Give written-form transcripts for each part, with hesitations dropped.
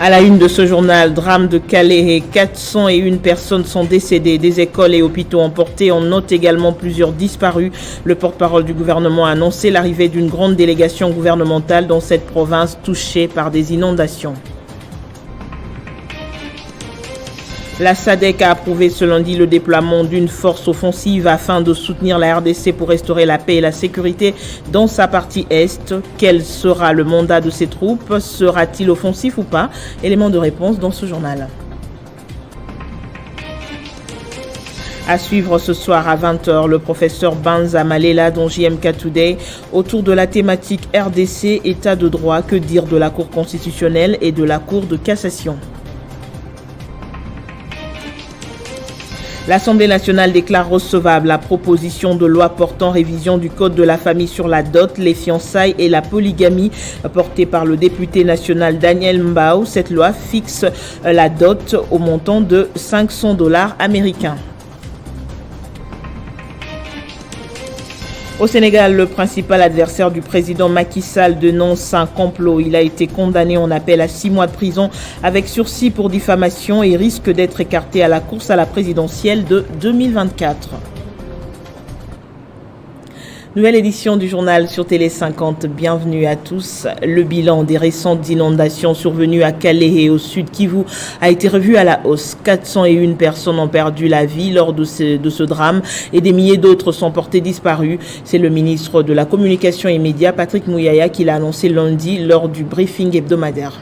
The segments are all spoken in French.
À la une de ce journal, drame de Calais, 401 personnes sont décédées, des écoles et hôpitaux emportés. On note également plusieurs disparus. Le porte-parole du gouvernement a annoncé l'arrivée d'une grande délégation gouvernementale dans cette province touchée par des inondations. La SADC a approuvé ce lundi le déploiement d'une force offensive afin de soutenir la RDC pour restaurer la paix et la sécurité dans sa partie Est. Quel sera le mandat de ces troupes? Sera-t-il offensif ou pas? Élément de réponse dans ce journal. À suivre ce soir à 20h, le professeur Banza Malela dans JMK Today autour de la thématique RDC, État de droit, que dire de la Cour constitutionnelle et de la Cour de cassation. L'Assemblée nationale déclare recevable la proposition de loi portant révision du Code de la famille sur la dot, les fiançailles et la polygamie portée par le député national Daniel Mbao. Cette loi fixe la dot au montant de $500 américains. Au Sénégal, le principal adversaire du président Macky Sall dénonce un complot. Il a été condamné en appel à 6 mois de prison avec sursis pour diffamation et risque d'être écarté à la course à la présidentielle de 2024. Nouvelle édition du journal sur Télé 50. Bienvenue à tous. Le bilan des récentes inondations survenues à Calais et au sud Kivu a été revu à la hausse. 401 personnes ont perdu la vie lors de ce drame et des milliers d'autres sont portés disparus. C'est le ministre de la Communication et Médias, Patrick Mouyaya, qui l'a annoncé lundi lors du briefing hebdomadaire.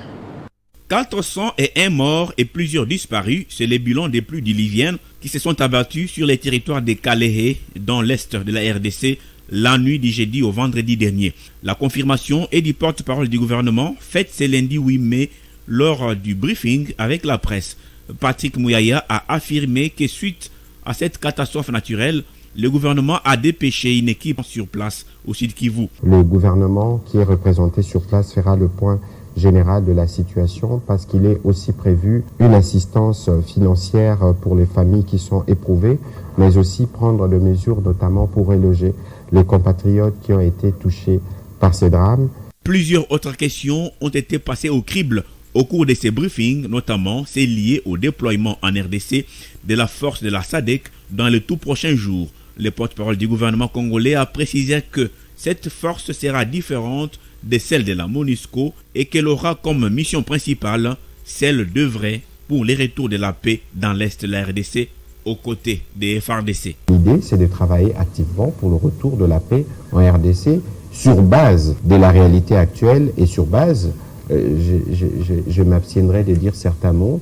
401 morts et plusieurs disparus, c'est le bilan des pluies diluviennes qui se sont abattues sur les territoires de Calais dans l'est de la RDC la nuit du jeudi au vendredi dernier. La confirmation est du porte-parole du gouvernement faite ce lundi 8 mai lors du briefing avec la presse. Patrick Mouyaya a affirmé que suite à cette catastrophe naturelle, le gouvernement a dépêché une équipe sur place au sud Kivu. Le gouvernement qui est représenté sur place fera le point général de la situation parce qu'il est aussi prévu une assistance financière pour les familles qui sont éprouvées, mais aussi prendre des mesures notamment pour reloger les compatriotes qui ont été touchés par ces drames. Plusieurs autres questions ont été passées au crible au cours de ces briefings, notamment celles liées au déploiement en RDC de la force de la SADC dans les tout prochains jours. Le porte-parole du gouvernement congolais a précisé que cette force sera différente de celle de la MONUSCO et qu'elle aura comme mission principale celle d'œuvrer pour le retour de la paix dans l'est de la RDC aux côtés des FARDC. L'idée, c'est de travailler activement pour le retour de la paix en RDC sur base de la réalité actuelle et sur base, je m'abstiendrai de dire certains mots,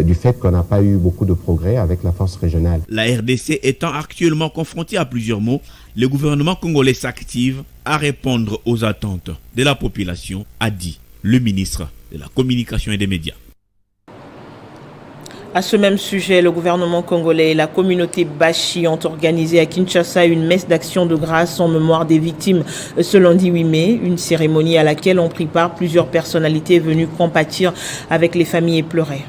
du fait qu'on n'a pas eu beaucoup de progrès avec la force régionale. La RDC étant actuellement confrontée à plusieurs maux, le gouvernement congolais s'active à répondre aux attentes de la population, a dit le ministre de la Communication et des Médias. À ce même sujet, le gouvernement congolais et la communauté Bashi ont organisé à Kinshasa une messe d'action de grâce en mémoire des victimes ce lundi 8 mai, une cérémonie à laquelle ont pris part plusieurs personnalités venues compatir avec les familles éplorées.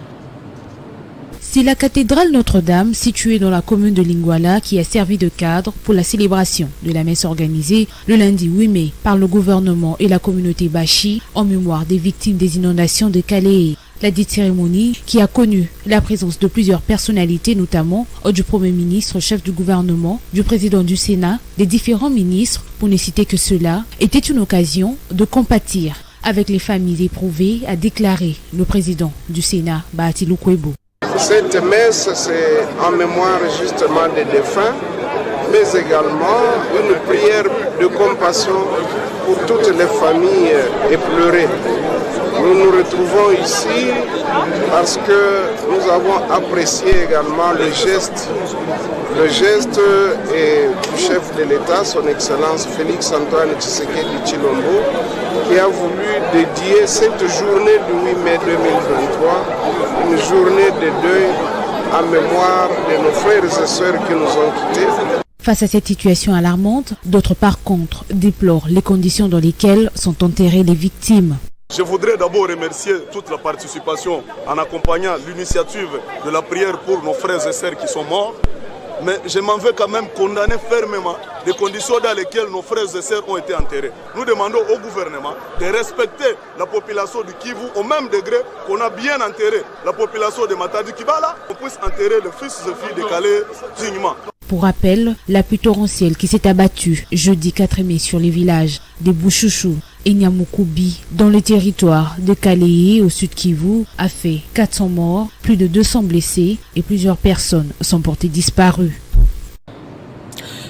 C'est la cathédrale Notre-Dame, située dans la commune de Lingwala, qui a servi de cadre pour la célébration de la messe organisée le lundi 8 mai par le gouvernement et la communauté Bashi en mémoire des victimes des inondations de Calais. La dite cérémonie, qui a connu la présence de plusieurs personnalités, notamment du Premier ministre, chef du gouvernement, du président du Sénat, des différents ministres, pour ne citer que cela, était une occasion de compatir avec les familles éprouvées, a déclaré le président du Sénat, Bahati Lukwebo. Cette messe, c'est en mémoire justement des défunts, mais également une prière de compassion pour toutes les familles éplorées. Nous nous retrouvons ici parce que nous avons apprécié également le geste du chef de l'État, son Excellence Félix Antoine Tshisekedi Tshilombo, qui a voulu dédier cette journée du 8 mai 2023, une journée de deuil en mémoire de nos frères et sœurs qui nous ont quittés. Face à cette situation alarmante, d'autres par contre déplorent les conditions dans lesquelles sont enterrées les victimes. Je voudrais d'abord remercier toute la participation en accompagnant l'initiative de la prière pour nos frères et sœurs qui sont morts. Mais je m'en veux quand même condamner fermement des conditions dans lesquelles nos frères et sœurs ont été enterrés. Nous demandons au gouvernement de respecter la population du Kivu au même degré qu'on a bien enterré la population de Matadi Kibala, qu'on puisse enterrer les fils et filles de Calais dignement. Pour rappel, la pluie torrentielle qui s'est abattue jeudi 4 mai sur les villages de Bouchouchou et Nyamukubi dans le territoire de Kalehe au sud Kivu a fait 400 morts, plus de 200 blessés et plusieurs personnes sont portées disparues.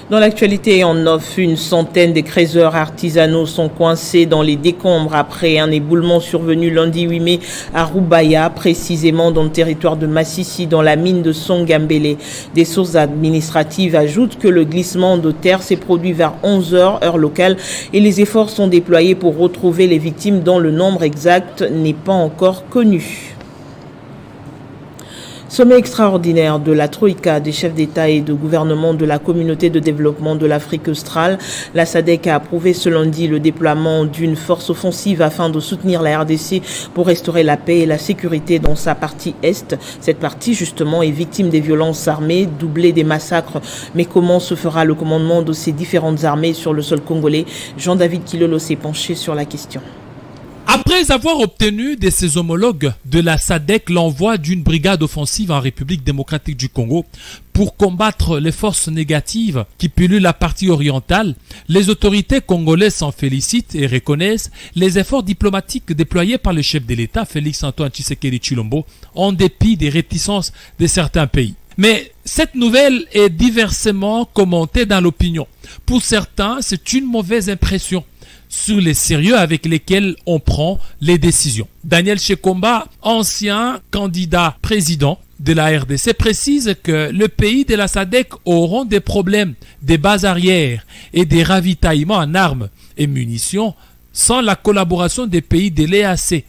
Dans l'actualité, en off, une centaine de creuseurs artisanaux sont coincés dans les décombres après un éboulement survenu lundi 8 mai à Rubaya, précisément dans le territoire de Massissi, dans la mine de Songambele. Des sources administratives ajoutent que le glissement de terre s'est produit vers 11h, heure locale, et les efforts sont déployés pour retrouver les victimes dont le nombre exact n'est pas encore connu. Sommet extraordinaire de la Troïka des chefs d'État et de gouvernement de la communauté de développement de l'Afrique australe. La SADC a approuvé ce lundi le déploiement d'une force offensive afin de soutenir la RDC pour restaurer la paix et la sécurité dans sa partie est. Cette partie, justement, est victime des violences armées, doublée des massacres. Mais comment se fera le commandement de ces différentes armées sur le sol congolais? Jean-David Kilolo s'est penché sur la question. Après avoir obtenu de ses homologues de la SADC l'envoi d'une brigade offensive en République démocratique du Congo pour combattre les forces négatives qui pullulent la partie orientale, les autorités congolaises s'en félicitent et reconnaissent les efforts diplomatiques déployés par le chef de l'État, Félix-Antoine Tshisekedi Tshilombo, en dépit des réticences de certains pays. Mais cette nouvelle est diversement commentée dans l'opinion. Pour certains, c'est une mauvaise impression sur les sérieux avec lesquels on prend les décisions. Daniel Shekomba, ancien candidat président de la RDC, précise que le pays de la SADC auront des problèmes des bases arrières et des ravitaillements en armes et munitions sans la collaboration des pays de l'EAC.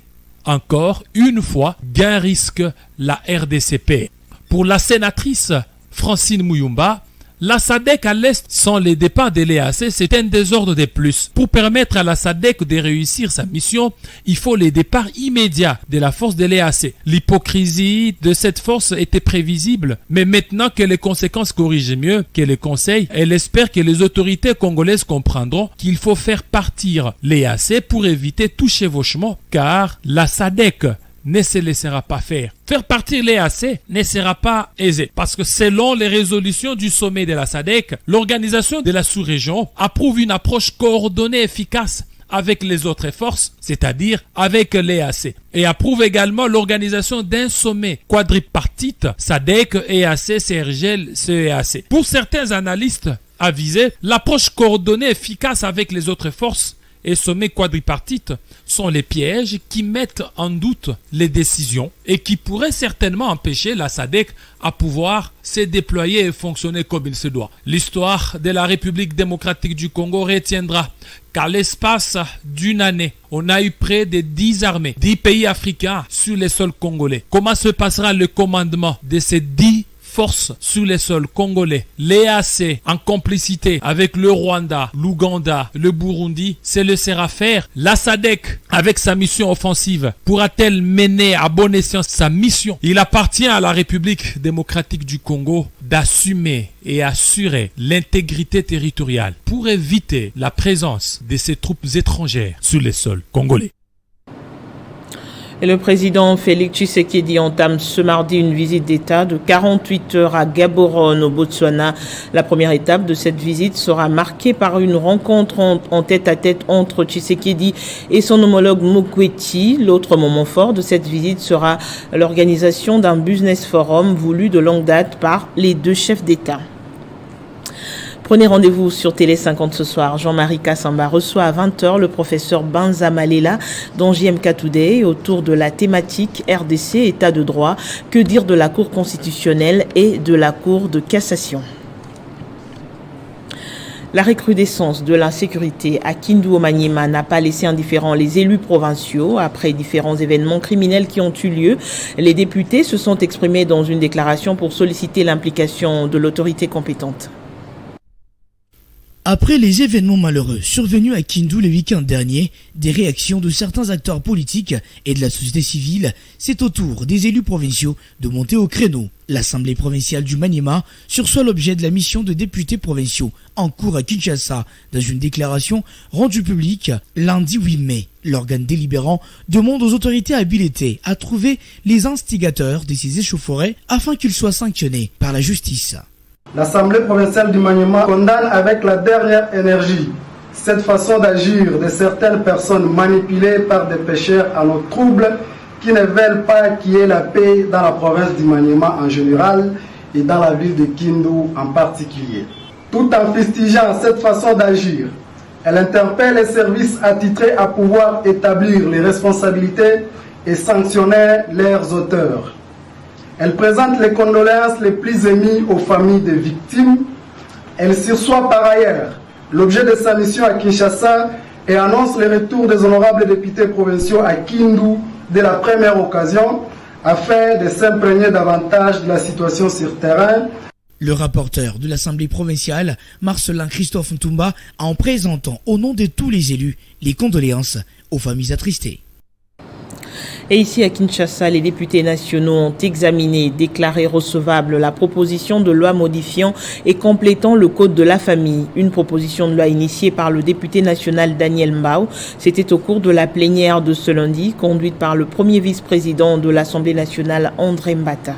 Encore une fois, gain risque la RDCP. Pour la sénatrice Francine Mouyumba, la SADC à l'Est sans les départs de l'EAC, c'est un désordre de plus. Pour permettre à la SADC de réussir sa mission, il faut les départs immédiats de la force de l'EAC. L'hypocrisie de cette force était prévisible, mais maintenant que les conséquences corrigent mieux que les conseils, elle espère que les autorités congolaises comprendront qu'il faut faire partir l'EAC pour éviter tout chevauchement, car la SADC ne se laissera pas faire. Faire partir l'EAC ne sera pas aisé parce que selon les résolutions du sommet de la SADC, l'organisation de la sous-région approuve une approche coordonnée efficace avec les autres forces, c'est-à-dire avec l'EAC, et approuve également l'organisation d'un sommet quadripartite SADC, EAC, CRGL, CEAC. Pour certains analystes avisés, l'approche coordonnée efficace avec les autres forces et sommets quadripartites sont les pièges qui mettent en doute les décisions et qui pourraient certainement empêcher la SADC à pouvoir se déployer et fonctionner comme il se doit. L'histoire de la République démocratique du Congo retiendra qu'à l'espace d'une année, on a eu près de 10 armées, 10 pays africains sur les sols congolais. Comment se passera le commandement de ces 10 forces sur les sols congolais? L'EAC, en complicité avec le Rwanda, l'Ouganda, le Burundi, se laissera faire. La SADC, avec sa mission offensive, pourra-t-elle mener à bon escient sa mission? Il appartient à la République démocratique du Congo d'assumer et assurer l'intégrité territoriale pour éviter la présence de ces troupes étrangères sur les sols congolais. Et le président Félix Tshisekedi entame ce mardi une visite d'État de 48 heures à Gaborone au Botswana. La première étape de cette visite sera marquée par une rencontre en tête-à-tête entre Tshisekedi et son homologue Mokweti. L'autre moment fort de cette visite sera l'organisation d'un business forum voulu de longue date par les deux chefs d'État. Prenez rendez-vous sur Télé 50 ce soir. Jean-Marie Kassamba reçoit à 20h le professeur Banza Malela dans JMK Today autour de la thématique RDC, État de droit. Que dire de la Cour constitutionnelle et de la Cour de cassation? La recrudescence de l'insécurité à Kindu-Maniema n'a pas laissé indifférents les élus provinciaux. Après différents événements criminels qui ont eu lieu, les députés se sont exprimés dans une déclaration pour solliciter l'implication de l'autorité compétente. Après les événements malheureux survenus à Kindu le week-end dernier, des réactions de certains acteurs politiques et de la société civile, c'est au tour des élus provinciaux de monter au créneau. L'Assemblée provinciale du Maniema sursoit l'objet de la mission de députés provinciaux en cours à Kinshasa dans une déclaration rendue publique lundi 8 mai. L'organe délibérant demande aux autorités habilitées à trouver les instigateurs de ces échauffourées afin qu'ils soient sanctionnés par la justice. L'Assemblée provinciale du Maniema condamne avec la dernière énergie cette façon d'agir de certaines personnes manipulées par des pécheurs à nos troubles qui ne veulent pas qu'il y ait la paix dans la province du Maniema en général et dans la ville de Kindu en particulier. Tout en fustigeant cette façon d'agir, elle interpelle les services attitrés à pouvoir établir les responsabilités et sanctionner leurs auteurs. Elle présente les condoléances les plus émues aux familles des victimes. Elle sursoit par ailleurs l'objet de sa mission à Kinshasa et annonce le retour des honorables députés provinciaux à Kindu dès la première occasion afin de s'imprégner davantage de la situation sur terrain. Le rapporteur de l'Assemblée provinciale, Marcelin Christophe Ntumba, en présentant au nom de tous les élus les condoléances aux familles attristées. Et ici à Kinshasa, les députés nationaux ont examiné et déclaré recevable la proposition de loi modifiant et complétant le code de la famille. Une proposition de loi initiée par le député national Daniel Mbao. C'était au cours de la plénière de ce lundi, conduite par le premier vice-président de l'Assemblée nationale, André Mbata.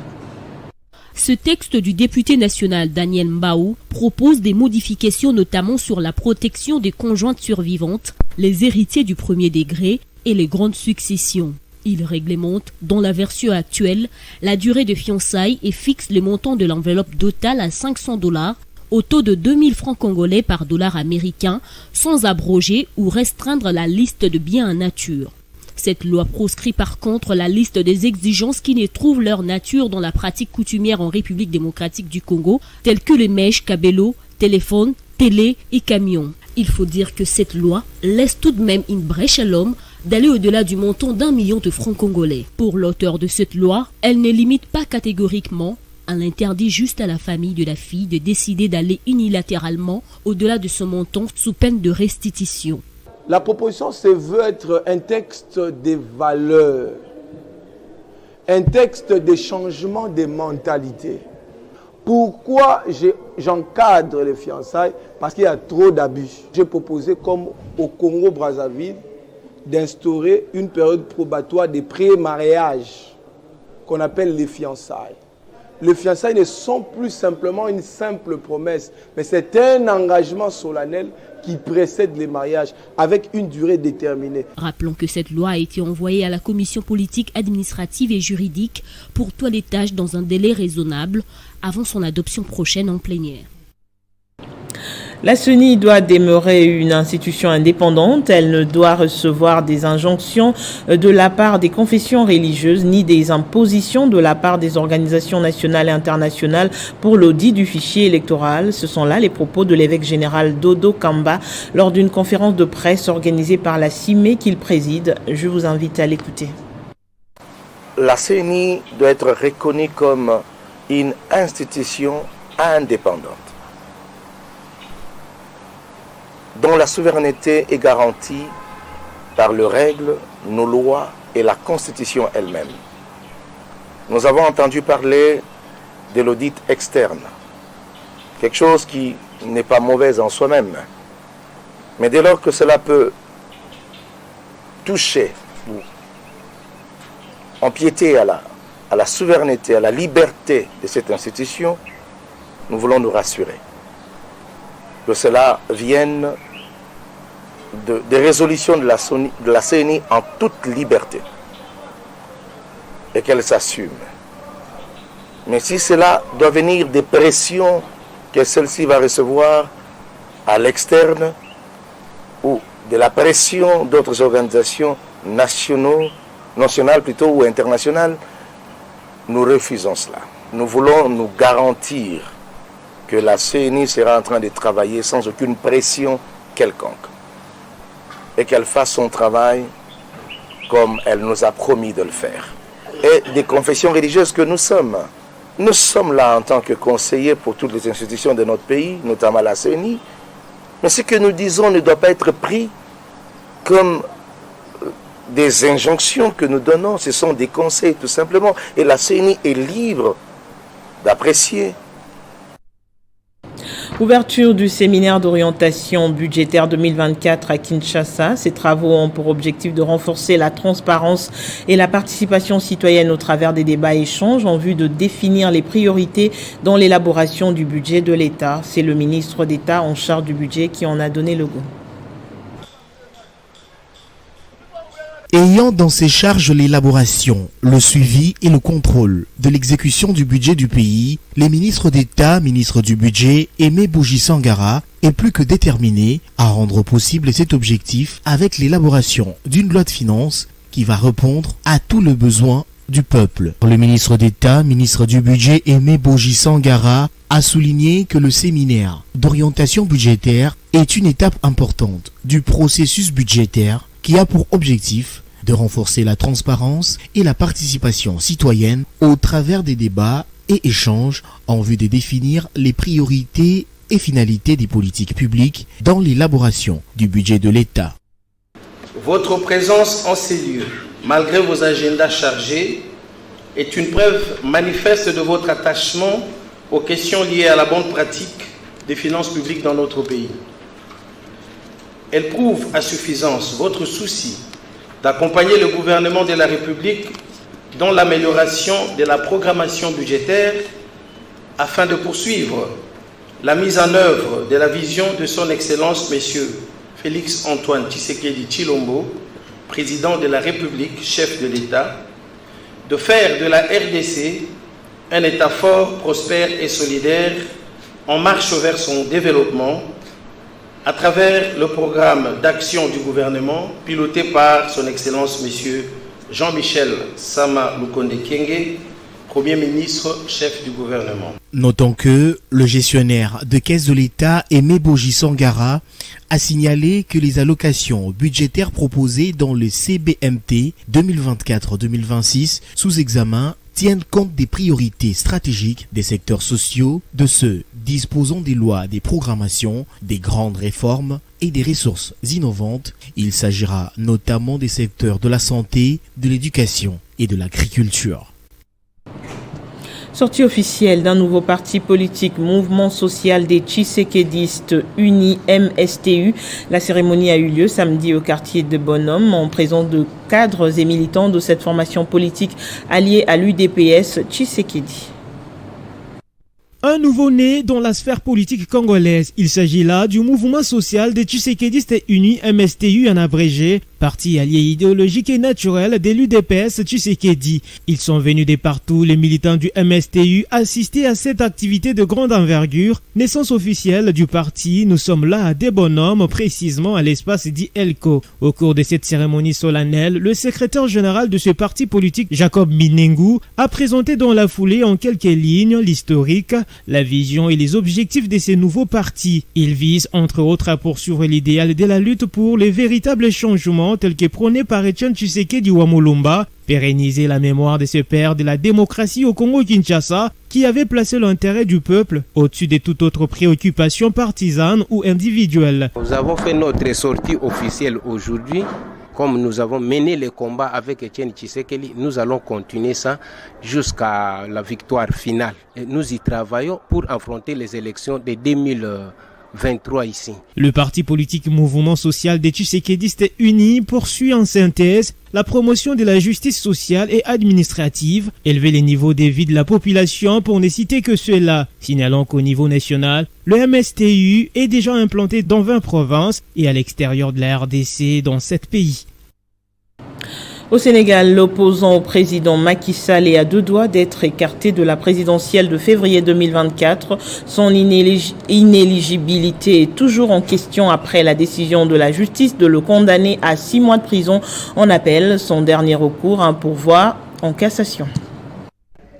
Ce texte du député national Daniel Mbao propose des modifications notamment sur la protection des conjointes survivantes, les héritiers du premier degré et les grandes successions. Il réglemente, dans la version actuelle, la durée de fiançailles et fixe le montant de l'enveloppe totale à $500 au taux de 2000 francs congolais par dollar américain, sans abroger ou restreindre la liste de biens en nature. Cette loi proscrit par contre la liste des exigences qui ne trouvent leur nature dans la pratique coutumière en République démocratique du Congo, telles que les mèches, cabello, téléphone, télé et camions. Il faut dire que cette loi laisse tout de même une brèche à l'homme d'aller au-delà du montant d'1 million de francs congolais. Pour l'auteur de cette loi, elle ne limite pas catégoriquement, elle interdit juste à la famille de la fille de décider d'aller unilatéralement au-delà de ce montant sous peine de restitution. La proposition se veut être un texte des valeurs, un texte de changement des mentalités. Pourquoi j'encadre les fiançailles? Parce qu'il y a trop d'abus. J'ai proposé, comme au Congo-Brazzaville, d'instaurer une période probatoire des pré-mariages qu'on appelle les fiançailles. Les fiançailles ne sont plus simplement une simple promesse, mais c'est un engagement solennel qui précède les mariages avec une durée déterminée. Rappelons que cette loi a été envoyée à la commission politique, administrative et juridique pour toilettage dans un délai raisonnable avant son adoption prochaine en plénière. La CENI doit demeurer une institution indépendante. Elle ne doit recevoir des injonctions de la part des confessions religieuses ni des impositions de la part des organisations nationales et internationales pour l'audit du fichier électoral. Ce sont là les propos de l'évêque général Dodo Kamba lors d'une conférence de presse organisée par la CIME qu'il préside. Je vous invite à l'écouter. La CENI doit être reconnue comme une institution indépendante, dont la souveraineté est garantie par les règles, nos lois et la Constitution elle-même. Nous avons entendu parler de l'audit externe, quelque chose qui n'est pas mauvais en soi-même, mais dès lors que cela peut toucher ou empiéter à la souveraineté, à la liberté de cette institution, nous voulons nous rassurer que cela vienne des résolutions de la CENI en toute liberté et qu'elle s'assume. Mais si cela doit venir des pressions que celle-ci va recevoir à l'externe ou de la pression d'autres organisations nationales plutôt ou internationales, nous refusons cela. Nous voulons nous garantir que la CENI sera en train de travailler sans aucune pression quelconque et qu'elle fasse son travail comme elle nous a promis de le faire. Et des confessions religieuses que nous sommes là en tant que conseillers pour toutes les institutions de notre pays, notamment la CENI, Mais ce que nous disons ne doit pas être pris comme des injonctions que nous donnons, ce sont des conseils tout simplement. Et la CENI est libre d'apprécier. Ouverture du séminaire d'orientation budgétaire 2024 à Kinshasa. Ces travaux ont pour objectif de renforcer la transparence et la participation citoyenne au travers des débats et échanges en vue de définir les priorités dans l'élaboration du budget de l'État. C'est le ministre d'État en charge du budget qui en a donné le go. Ayant dans ses charges l'élaboration, le suivi et le contrôle de l'exécution du budget du pays, les ministres d'État, ministre du budget, Aimé Bougie Sangara, est plus que déterminé à rendre possible cet objectif avec l'élaboration d'une loi de finances qui va répondre à tous les besoins du peuple. Le ministre d'État, ministre du budget, Aimé Bougie Sangara, a souligné que le séminaire d'orientation budgétaire est une étape importante du processus budgétaire qui a pour objectif de renforcer la transparence et la participation citoyenne au travers des débats et échanges en vue de définir les priorités et finalités des politiques publiques dans l'élaboration du budget de l'État. Votre présence en ces lieux, malgré vos agendas chargés, est une preuve manifeste de votre attachement aux questions liées à la bonne pratique des finances publiques dans notre pays. Elle prouve à suffisance votre souci d'accompagner le gouvernement de la République dans l'amélioration de la programmation budgétaire afin de poursuivre la mise en œuvre de la vision de son Excellence M. Félix Antoine Tshisekedi Tshilombo, président de la République, chef de l'État, de faire de la RDC un État fort, prospère et solidaire en marche vers son développement à travers le programme d'action du gouvernement piloté par son Excellence M. Jean-Michel Sama Lukonde Kyenge, Premier ministre, chef du gouvernement. Notons que le gestionnaire de caisse de l'État, Aimé Bougie Sangara, a signalé que les allocations budgétaires proposées dans le CBMT 2024-2026 sous examen tiennent compte des priorités stratégiques des secteurs sociaux, de ceux disposant des lois, des programmations, des grandes réformes et des ressources innovantes. Il s'agira notamment des secteurs de la santé, de l'éducation et de l'agriculture. Sortie officielle d'un nouveau parti politique, Mouvement social des Tshisekédistes Unis MSTU. La cérémonie a eu lieu samedi au quartier de Bonhomme en présence de cadres et militants de cette formation politique alliée à l'UDPS Tshisekedi. Un nouveau-né dans la sphère politique congolaise. Il s'agit là du mouvement social des Tshisekédistes Unis MSTU en abrégé, parti allié idéologique et naturel de l'UDPS Tshisekedi. Ils sont venus de partout, les militants du MSTU, assister à cette activité de grande envergure. Naissance officielle du parti, nous sommes là à des bonhommes, précisément à l'espace dit Elko. Au cours de cette cérémonie solennelle, le secrétaire général de ce parti politique, Jacob Minengu, a présenté dans la foulée en quelques lignes l'historique, la vision et les objectifs de ces nouveaux partis. Ils visent entre autres à poursuivre l'idéal de la lutte pour les véritables changements tels que prônés par Etienne Tshisekedi Wamulumba, pérenniser la mémoire de ce père de la démocratie au Congo-Kinshasa qui avait placé l'intérêt du peuple au-dessus de toute autre préoccupation partisane ou individuelle. Nous avons fait notre sortie officielle aujourd'hui. Comme nous avons mené les combats avec Etienne Tshisekedi, nous allons continuer ça jusqu'à la victoire finale. Et nous y travaillons pour affronter les élections de 2023 ici. Le parti politique Mouvement social des Tshisekédistes Unis poursuit en synthèse la promotion de la justice sociale et administrative, élever les niveaux de vie de la population pour ne citer que cela. Signalons qu'au niveau national, le MSTU est déjà implanté dans 20 provinces et à l'extérieur de la RDC dans 7 pays. Au Sénégal, l'opposant au président Macky Sall est à deux doigts d'être écarté de la présidentielle de février 2024. Son inéligibilité est toujours en question après la décision de la justice de le condamner à 6 mois de prison en appel. Son dernier recours, un pourvoi en cassation.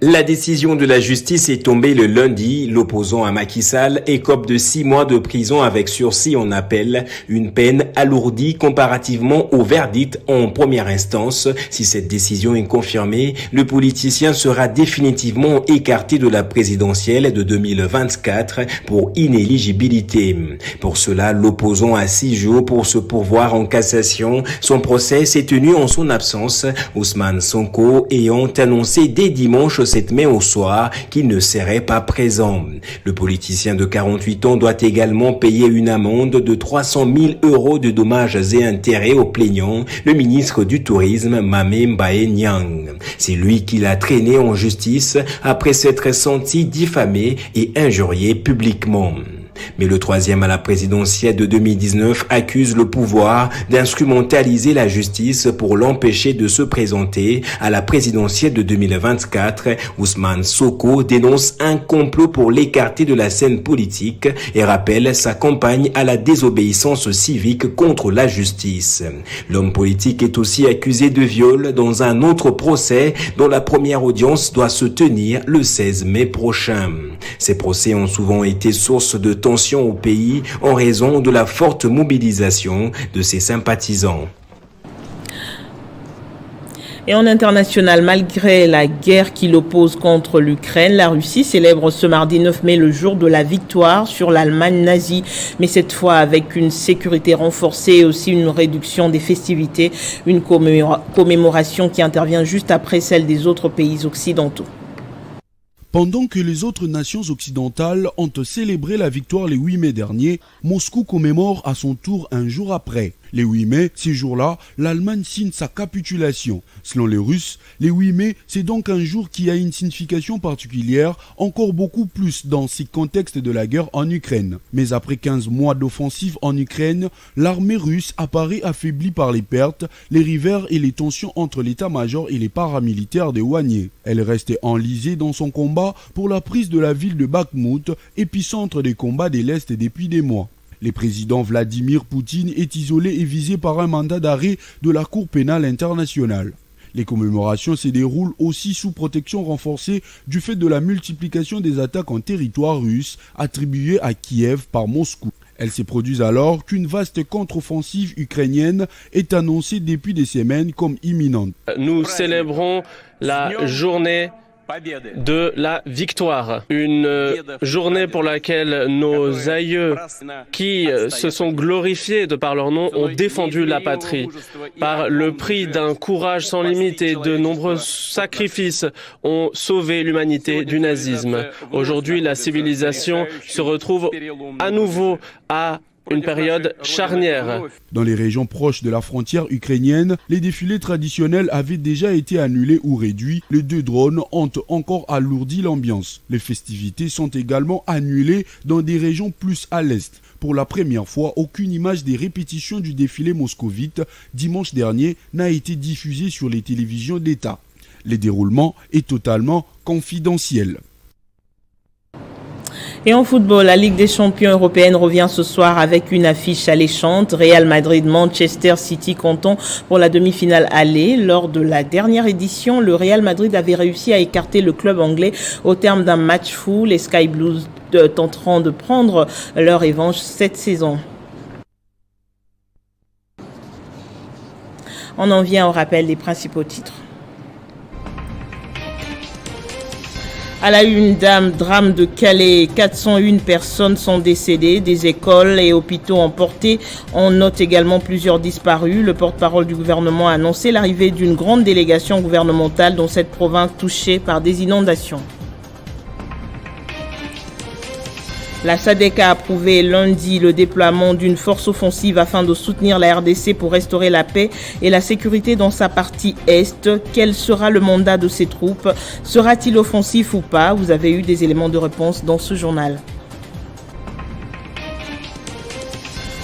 La décision de la justice est tombée le lundi. L'opposant à Macky Sall écope de 6 mois de prison avec sursis en appel, une peine alourdie comparativement au verdict en première instance. Si cette décision est confirmée, le politicien sera définitivement écarté de la présidentielle de 2024 pour inéligibilité. Pour cela, l'opposant a 6 jours pour se pourvoir en cassation. Son procès s'est tenu en son absence, Ousmane Sonko ayant annoncé dès dimanche 7 mai au soir qu'il ne serait pas présent. Le politicien de 48 ans doit également payer une amende de 300 000 € de dommages et intérêts au plaignant, le ministre du Tourisme Mamé Mbaye Niang. C'est lui qui l'a traîné en justice après s'être senti diffamé et injurié publiquement. Mais le troisième à la présidentielle de 2019 accuse le pouvoir d'instrumentaliser la justice pour l'empêcher de se présenter à la présidentielle de 2024. Ousmane Sonko dénonce un complot pour l'écarter de la scène politique et rappelle sa campagne à la désobéissance civique contre la justice. L'homme politique est aussi accusé de viol dans un autre procès dont la première audience doit se tenir le 16 mai prochain. Ces procès ont souvent été source de tension au pays en raison de la forte mobilisation de ses sympathisants. Et en international, malgré la guerre qui l'oppose contre l'Ukraine, la Russie célèbre ce mardi 9 mai le jour de la victoire sur l'Allemagne nazie. Mais cette fois avec une sécurité renforcée et aussi une réduction des festivités, une commémoration qui intervient juste après celle des autres pays occidentaux. Pendant que les autres nations occidentales ont célébré la victoire le 8 mai dernier, Moscou commémore à son tour un jour après. Le 8 mai, ces jours-là, l'Allemagne signe sa capitulation. Selon les Russes, le 8 mai, c'est donc un jour qui a une signification particulière, encore beaucoup plus dans ce contexte de la guerre en Ukraine. Mais après 15 mois d'offensive en Ukraine, l'armée russe apparaît affaiblie par les pertes, les rivers et les tensions entre l'état-major et les paramilitaires de Wagner. Elle reste enlisée dans son combat pour la prise de la ville de Bakhmout, épicentre des combats de l'Est depuis des mois. Le président Vladimir Poutine est isolé et visé par un mandat d'arrêt de la Cour pénale internationale. Les commémorations se déroulent aussi sous protection renforcée du fait de la multiplication des attaques en territoire russe attribuées à Kiev par Moscou. Elles se produisent alors qu'une vaste contre-offensive ukrainienne est annoncée depuis des semaines comme imminente. Nous célébrons la journée de la victoire, une journée pour laquelle nos aïeux qui se sont glorifiés de par leur nom ont défendu la patrie. Par le prix d'un courage sans limite et de nombreux sacrifices ont sauvé l'humanité du nazisme. Aujourd'hui, la civilisation se retrouve à nouveau à une période charnière. Dans les régions proches de la frontière ukrainienne, les défilés traditionnels avaient déjà été annulés ou réduits. Les 2 drones ont encore alourdi l'ambiance. Les festivités sont également annulées dans des régions plus à l'est. Pour la première fois, aucune image des répétitions du défilé moscovite dimanche dernier n'a été diffusée sur les télévisions d'État. Le déroulement est totalement confidentiel. Et en football, la Ligue des champions européenne revient ce soir avec une affiche alléchante. Real Madrid, Manchester City comptant pour la demi-finale aller. Lors de la dernière édition, le Real Madrid avait réussi à écarter le club anglais au terme d'un match fou. Les Sky Blues tenteront de prendre leur revanche cette saison. On en vient au rappel des principaux titres. À la une, drame de Calais, 401 personnes sont décédées, des écoles et hôpitaux emportés. On note également plusieurs disparus. Le porte-parole du gouvernement a annoncé l'arrivée d'une grande délégation gouvernementale dans cette province touchée par des inondations. La SADC a approuvé lundi le déploiement d'une force offensive afin de soutenir la RDC pour restaurer la paix et la sécurité dans sa partie Est. Quel sera le mandat de ces troupes? Sera-t-il offensif ou pas? Vous avez eu des éléments de réponse dans ce journal.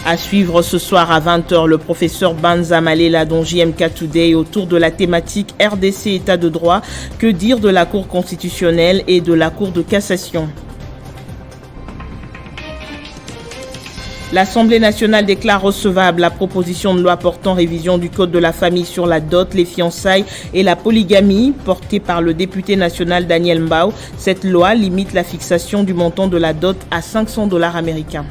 À suivre ce soir à 20h, le professeur Banza Malela dans JMK Today autour de la thématique RDC État de droit. Que dire de la Cour constitutionnelle et de la Cour de cassation? L'Assemblée nationale déclare recevable la proposition de loi portant révision du Code de la famille sur la dot, les fiançailles et la polygamie, portée par le député national Daniel Mbao. Cette loi limite la fixation du montant de la dot à $500 américains.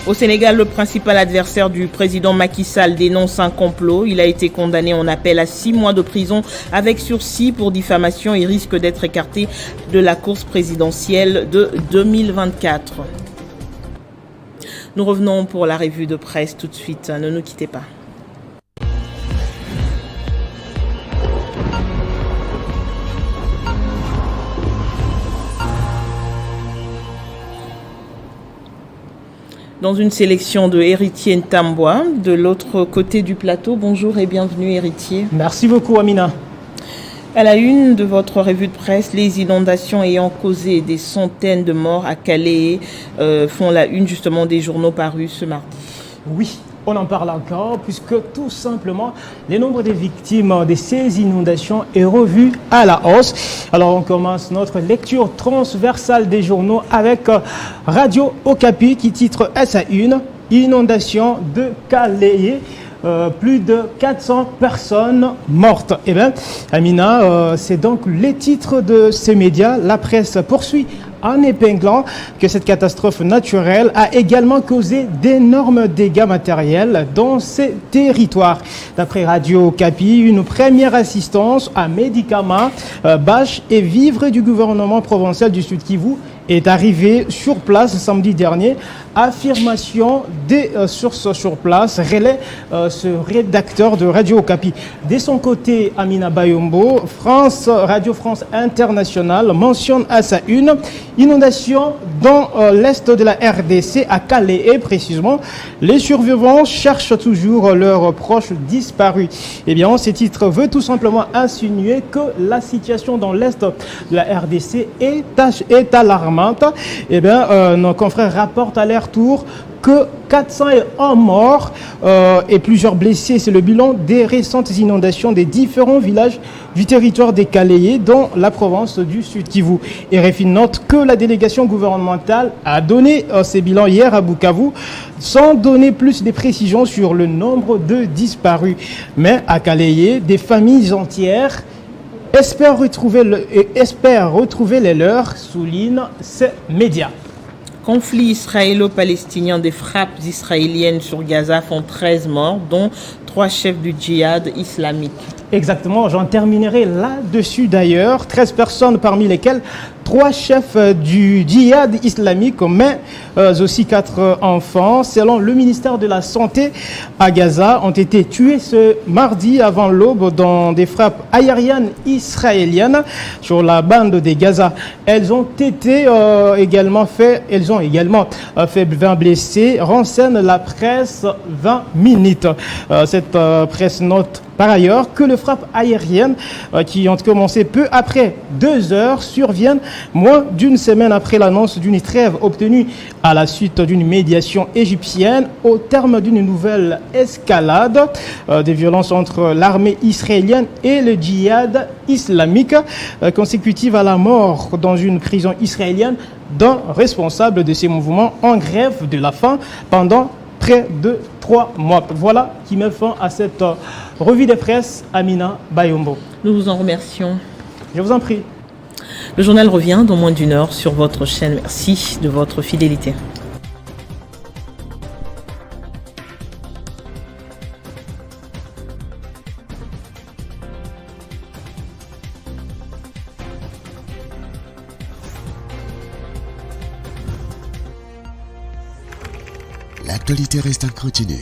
Au Sénégal, le principal adversaire du président Macky Sall dénonce un complot. Il a été condamné en appel à 6 mois de prison avec sursis pour diffamation et risque d'être écarté de la course présidentielle de 2024. Nous revenons pour la revue de presse tout de suite. Ne nous quittez pas. Dans une sélection de Héritier Ntambois, de l'autre côté du plateau. Bonjour et bienvenue Héritier. Merci beaucoup Amina. À la une de votre revue de presse, les inondations ayant causé des centaines de morts à Calais font la une justement des journaux parus ce mardi. Oui. On en parle encore puisque tout simplement le nombre de victimes de ces inondations est revu à la hausse. Alors on commence notre lecture transversale des journaux avec Radio Okapi qui titre à sa une « Inondation de Calais ». Plus de 400 personnes mortes. Eh bien, Amina, c'est donc les titres de ces médias. La presse poursuit en épinglant que cette catastrophe naturelle a également causé d'énormes dégâts matériels dans ces territoires. D'après Radio Okapi, une première assistance à médicaments, bâches et vivres du gouvernement provincial du Sud Kivu est arrivée sur place samedi dernier. Affirmation des sources sur place, relais ce rédacteur de Radio Okapi. De son côté, Amina Bayombo, Radio France Internationale mentionne à sa une inondation dans l'est de la RDC, à Calais précisément. Les survivants cherchent toujours leurs proches disparus. Eh bien, ce titre veut tout simplement insinuer que la situation dans l'est de la RDC est alarmante. Eh bien, nos confrères rapportent à leur tour que 401 morts et plusieurs blessés. C'est le bilan des récentes inondations des différents villages du territoire des Caléiers dans la province du Sud Kivu. Et RFI note que la délégation gouvernementale a donné ses bilans hier à Bukavu sans donner plus de précisions sur le nombre de disparus. Mais à Caléiers, des familles entières espèrent retrouver les leurs, soulignent ces médias. Conflit israélo-palestinien, des frappes israéliennes sur Gaza font 13 morts, dont 3 chefs du djihad islamique. Exactement, j'en terminerai là-dessus d'ailleurs. 13 personnes parmi lesquelles 3 chefs du djihad islamique, mais aussi 4 enfants, selon le ministère de la Santé à Gaza, ont été tués ce mardi avant l'aube dans des frappes aériennes israéliennes sur la bande de Gaza. Elles ont également fait 20 blessés, renseigne la presse 20 minutes. Cette presse note par ailleurs que les frappes aériennes qui ont commencé peu après 2 heures surviennent moins d'une semaine après l'annonce d'une trêve obtenue à la suite d'une médiation égyptienne au terme d'une nouvelle escalade des violences entre l'armée israélienne et le djihad islamique consécutive à la mort dans une prison israélienne d'un responsable de ces mouvements en grève de la faim pendant près de 3 mois. Voilà qui met fin à cette revue de presse. Amina Bayombo. Nous vous en remercions. Je vous en prie. Le journal revient dans moins d'une heure sur votre chaîne. Merci de votre fidélité. L'actualité reste en continu.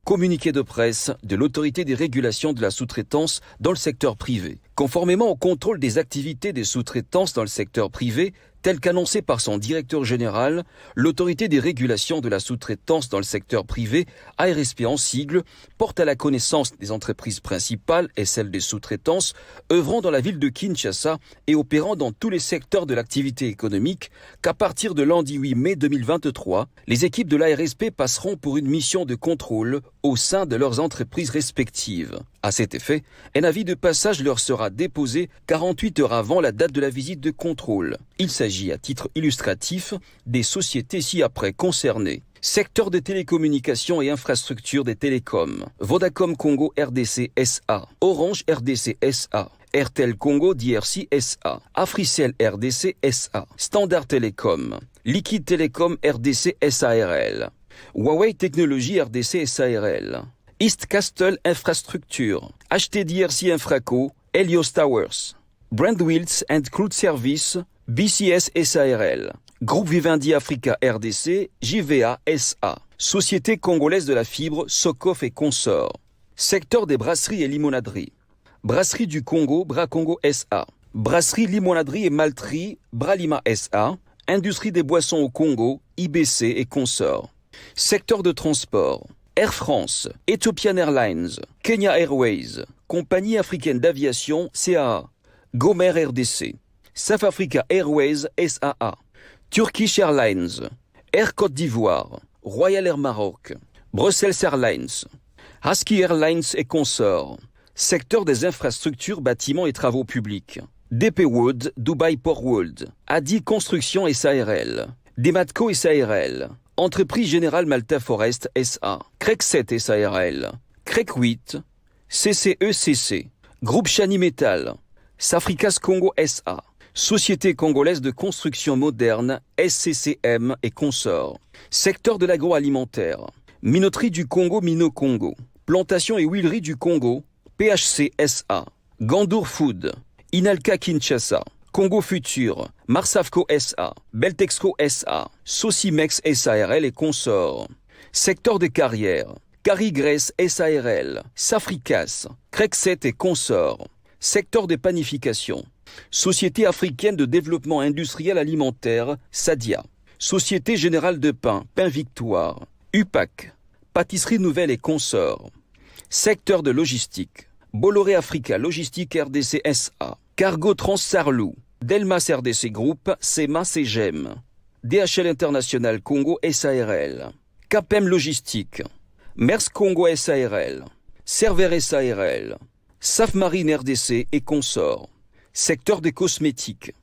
Communiqué de presse de l'autorité des régulations de la sous-traitance dans le secteur privé. Conformément au contrôle des activités des sous-traitances dans le secteur privé, tel qu'annoncé par son directeur général, l'autorité des régulations de la sous-traitance dans le secteur privé, ARSP en sigle, porte à la connaissance des entreprises principales et celles des sous-traitances œuvrant dans la ville de Kinshasa et opérant dans tous les secteurs de l'activité économique qu'à partir de lundi 8 mai 2023, les équipes de l'ARSP passeront pour une mission de contrôle au sein de leurs entreprises respectives. À cet effet, un avis de passage leur sera déposé 48 heures avant la date de la visite de contrôle. Il s'agit à titre illustratif des sociétés ci-après concernées. Secteur des télécommunications et infrastructures des télécoms. Vodacom Congo RDC SA. Orange RDC SA. Airtel Congo DRC SA. Africell RDC SA. Standard Telecom. Liquide Telecom RDC SARL. Huawei Technologies RDC SARL. East Castle Infrastructure. HTDRC Infraco. Helios Towers. Brandwheels and Crude Service. BCS SARL. Groupe Vivendi Africa RDC, JVA SA. Société congolaise de la fibre, Socof et consorts. Secteur des brasseries et limonaderies. Brasserie du Congo, Bracongo SA. Brasserie, limonaderie et malterie, Bralima SA. Industrie des boissons au Congo, IBC et consorts. Secteur de transport. Air France, Ethiopian Airlines, Kenya Airways, Compagnie africaine d'aviation, CAA. Gomer RDC. South Africa Airways SAA, Turkish Airlines, Air Côte d'Ivoire, Royal Air Maroc, Brussels Airlines, Husky Airlines et consorts. Secteur des infrastructures, bâtiments et travaux publics. DP World, Dubai Port World, Adi Construction SARL, Dematco SARL, Entreprise Générale Malta Forest SA, CREC 7 SARL, CREC 8, CCECC, Groupe Chani Metal, Safricas Congo SA, Société congolaise de construction moderne, SCCM et consorts. Secteur de l'agroalimentaire. Minoterie du Congo, Mino Congo. Plantation et huilerie du Congo, PHC SA. Gandour Food. Inalca Kinshasa. Congo Futur. Marsavco SA. Beltexco SA. Socimex SARL et consorts. Secteur des carrières. Carigresse SARL. Safricas. CREC 7 et consorts. Secteur des panifications. Société africaine de développement industriel alimentaire, SADIA. Société générale de pain, Pain Victoire. UPAC. Pâtisserie nouvelle et consorts. Secteur de logistique. Bolloré Africa Logistique RDC SA. Cargo Trans-Sarlou. Delmas RDC Group, SEMA CGEM. DHL International Congo SARL. Capem Logistique. Maersk Congo SARL. Server SARL. Safmarine RDC et consorts. Secteur des cosmétiques.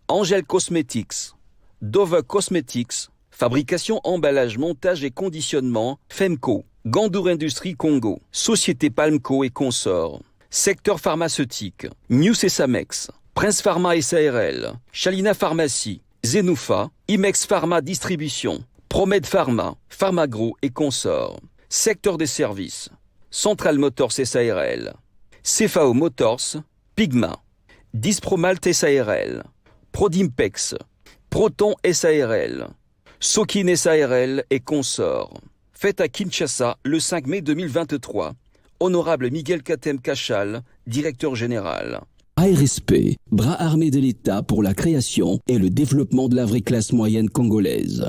Angel Cosmetics. Dove Cosmetics. Fabrication, emballage, montage et conditionnement. Femco. Gandour Industrie Congo. Société Palmco et consorts. Secteur pharmaceutique. News et Samex. Prince Pharma SARL. Chalina Pharmacie. Zenoufa. Imex Pharma Distribution. Promed Pharma. Pharmagro et consorts. Secteur des services. Central Motors SARL. CFAO Motors. Pigma. Dispromalt SARL, Prodimpex, Proton SARL, Sokin SARL et consorts. Fête à Kinshasa le 5 mai 2023. Honorable Miguel Katem Kachal, directeur général. ARSP, bras armé de l'État pour la création et le développement de la vraie classe moyenne congolaise.